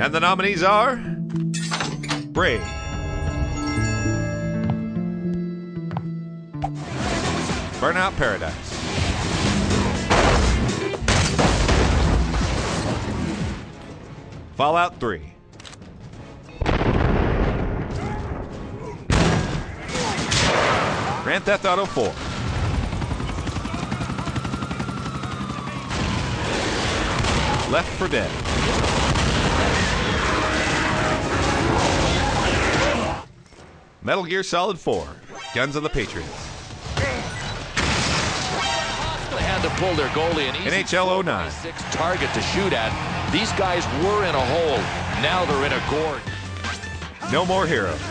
And the nominees are Braid, Burnout Paradise, Fallout 3, Grand Theft Auto 4, Left 4 Dead, Metal Gear Solid 4, Guns of the Patriots, had to pull their goalie an easy NHL 09, target to shoot at. These guys were in a hole. Now they're in a gourd. No More Heroes,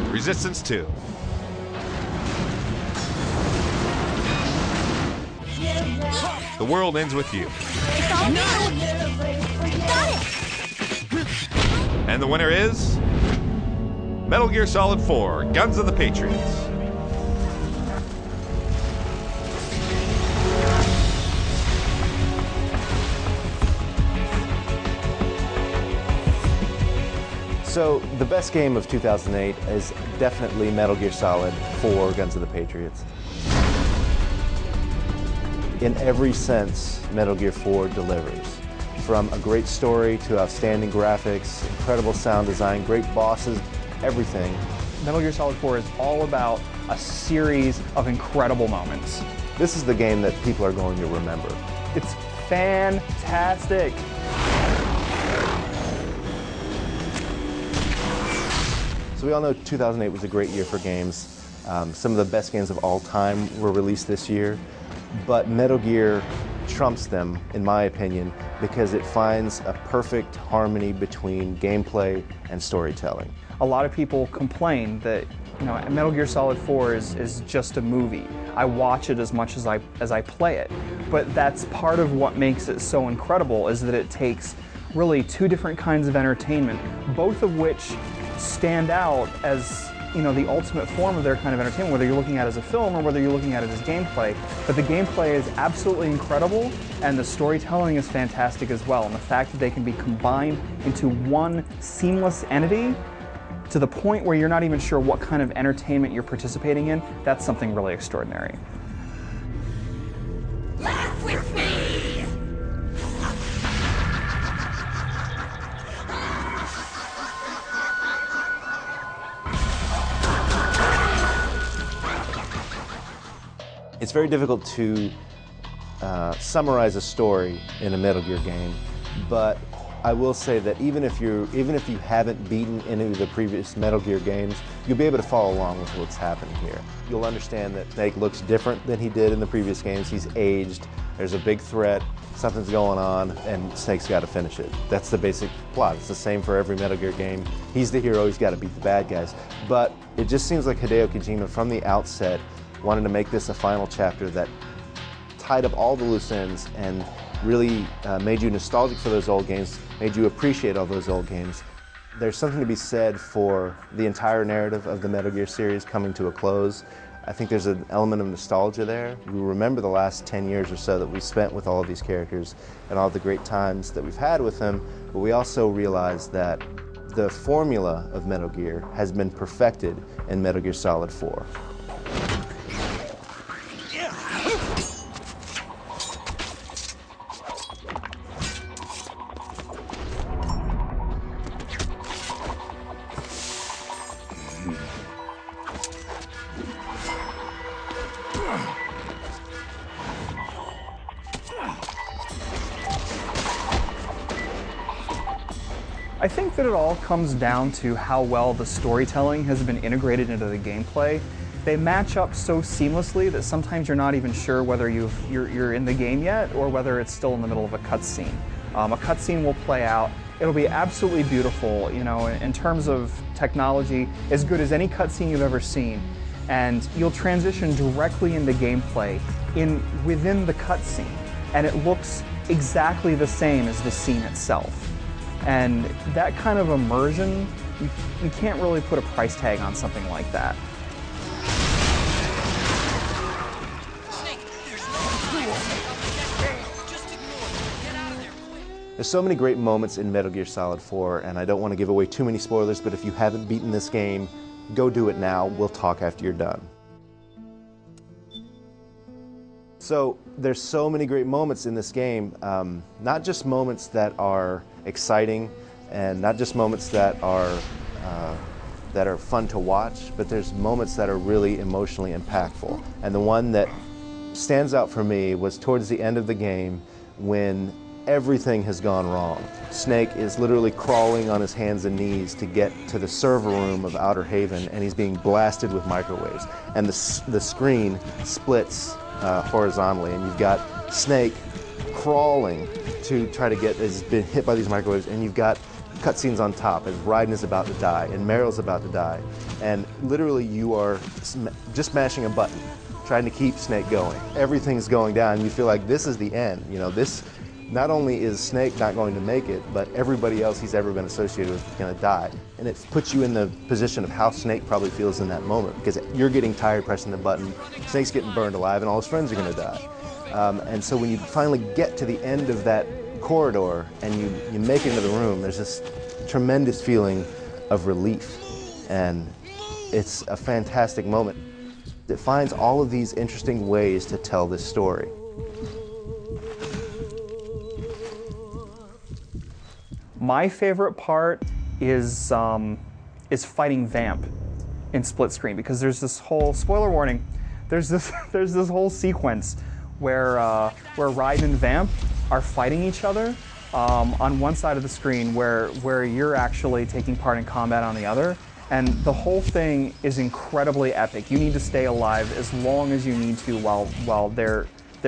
Resistance 2, The World Ends With You. And the winner is Metal Gear Solid 4, Guns of the Patriots. So the best game of 2008 is definitely Metal Gear Solid 4, Guns of the Patriots. In every sense, Metal Gear 4 delivers. From a great story to outstanding graphics, incredible sound design, great bosses, everything. Metal Gear Solid 4 is all about a series of incredible moments. This is the game that people are going to remember. It's fantastic. So we all know 2008 was a great year for games. Some of the best games of all time were released this year, but Metal Gear trumps them, in my opinion, because it finds a perfect harmony between gameplay and storytelling. A lot of people complain that Metal Gear Solid 4 is just a movie. I watch it as much as I play it. But that's part of what makes it so incredible, is that it takes really two different kinds of entertainment, both of which stand out as the ultimate form of their kind of entertainment, whether you're looking at it as a film or whether you're looking at it as gameplay. But the gameplay is absolutely incredible, and the storytelling is fantastic as well. And the fact that they can be combined into one seamless entity to the point where you're not even sure what kind of entertainment you're participating in, that's something really extraordinary. Laugh with me! It's very difficult to summarize a story in a Metal Gear game, but I will say that even if you haven't beaten any of the previous Metal Gear games, you'll be able to follow along with what's happening here. You'll understand that Snake looks different than he did in the previous games. He's aged, there's a big threat, something's going on, and Snake's got to finish it. That's the basic plot. It's the same for every Metal Gear game. He's the hero, he's got to beat the bad guys. But it just seems like Hideo Kojima, from the outset, wanted to make this a final chapter that tied up all the loose ends and really made you nostalgic for those old games, made you appreciate all those old games. There's something to be said for the entire narrative of the Metal Gear series coming to a close. I think there's an element of nostalgia there. We remember the last 10 years or so that we spent with all of these characters and all the great times that we've had with them, but we also realize that the formula of Metal Gear has been perfected in Metal Gear Solid 4. I think that it all comes down to how well the storytelling has been integrated into the gameplay. They match up so seamlessly that sometimes you're not even sure whether you're in the game yet or whether it's still in the middle of a cutscene. A cutscene will play out. It'll be absolutely beautiful, in terms of technology, as good as any cutscene you've ever seen. And you'll transition directly into gameplay within the cutscene, and it looks exactly the same as the scene itself. And that kind of immersion, you can't really put a price tag on something like that. Snake, there's no time. There's so many great moments in Metal Gear Solid 4, and I don't want to give away too many spoilers, but if you haven't beaten this game, go do it now. We'll talk after you're done. So there's so many great moments in this game, not just moments that are exciting and not just moments that are fun to watch, but there's moments that are really emotionally impactful. And the one that stands out for me was towards the end of the game when everything has gone wrong. Snake is literally crawling on his hands and knees to get to the server room of Outer Haven, and he's being blasted with microwaves. And the screen splits horizontally, and you've got Snake crawling to try to get, has been hit by these microwaves, and you've got cutscenes on top as Raiden is about to die and Meryl's about to die. And literally you are just mashing a button, trying to keep Snake going. Everything's going down. You feel like this is the end. You know, this, not only is Snake not going to make it, but everybody else he's ever been associated with is going to die. And it puts you in the position of how Snake probably feels in that moment, because you're getting tired pressing the button, Snake's getting burned alive, and all his friends are going to die. And so when you finally get to the end of that corridor and you make it into the room, there's this tremendous feeling of relief. And it's a fantastic moment. It finds all of these interesting ways to tell this story. My favorite part is fighting Vamp in split screen, because there's this whole, spoiler warning, there's this whole sequence where Raiden and Vamp are fighting each other on one side of the screen, where you're actually taking part in combat on the other. And the whole thing is incredibly epic. You need to stay alive as long as you need to while their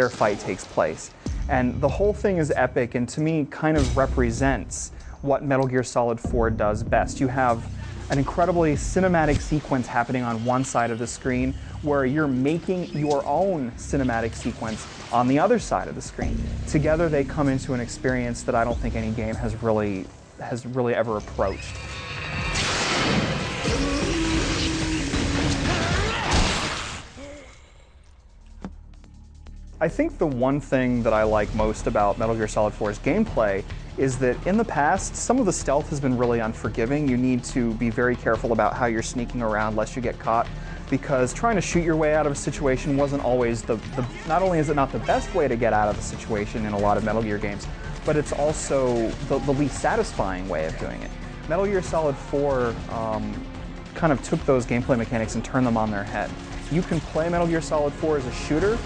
fight takes place. And the whole thing is epic, and to me kind of represents what Metal Gear Solid 4 does best. You have an incredibly cinematic sequence happening on one side of the screen, where you're making your own cinematic sequence on the other side of the screen. Together they come into an experience that I don't think any game has really ever approached. I think the one thing that I like most about Metal Gear Solid 4's gameplay is that in the past, some of the stealth has been really unforgiving. You need to be very careful about how you're sneaking around lest you get caught, because trying to shoot your way out of a situation wasn't always not only is it not the best way to get out of a situation in a lot of Metal Gear games, but it's also the least satisfying way of doing it. Metal Gear Solid 4 kind of took those gameplay mechanics and turned them on their head. You can play Metal Gear Solid 4 as a shooter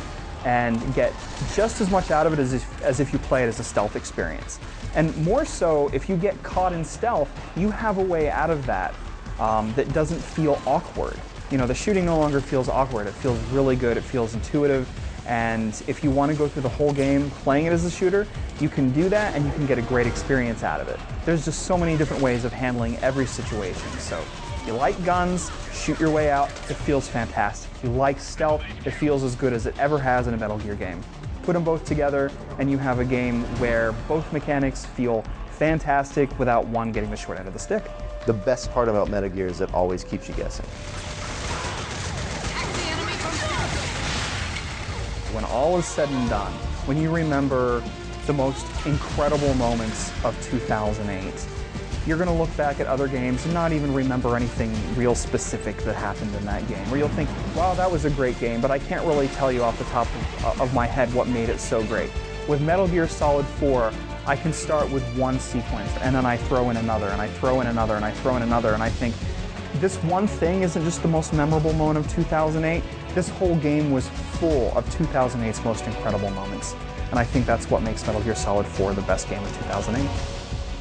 and get just as much out of it as if you play it as a stealth experience. And more so, if you get caught in stealth, you have a way out of that that doesn't feel awkward. You know, the shooting no longer feels awkward. It feels really good, it feels intuitive, and if you want to go through the whole game playing it as a shooter, you can do that and you can get a great experience out of it. There's just so many different ways of handling every situation. So if you like guns, shoot your way out, it feels fantastic. If you like stealth, it feels as good as it ever has in a Metal Gear game. Put them both together and you have a game where both mechanics feel fantastic without one getting the short end of the stick. The best part about Metal Gear is it always keeps you guessing. When all is said and done, when you remember the most incredible moments of 2008, you're going to look back at other games and not even remember anything real specific that happened in that game. Or you'll think, wow, that was a great game, but I can't really tell you off the top of my head what made it so great. With Metal Gear Solid 4, I can start with one sequence, and then I throw in another, and I throw in another, and I throw in another, and I think, this one thing isn't just the most memorable moment of 2008. This whole game was full of 2008's most incredible moments. And I think that's what makes Metal Gear Solid 4 the best game of 2008.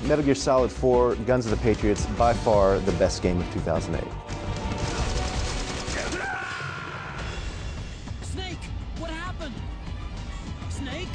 Metal Gear Solid 4, Guns of the Patriots, by far the best game of 2008. Snake! What happened? Snake?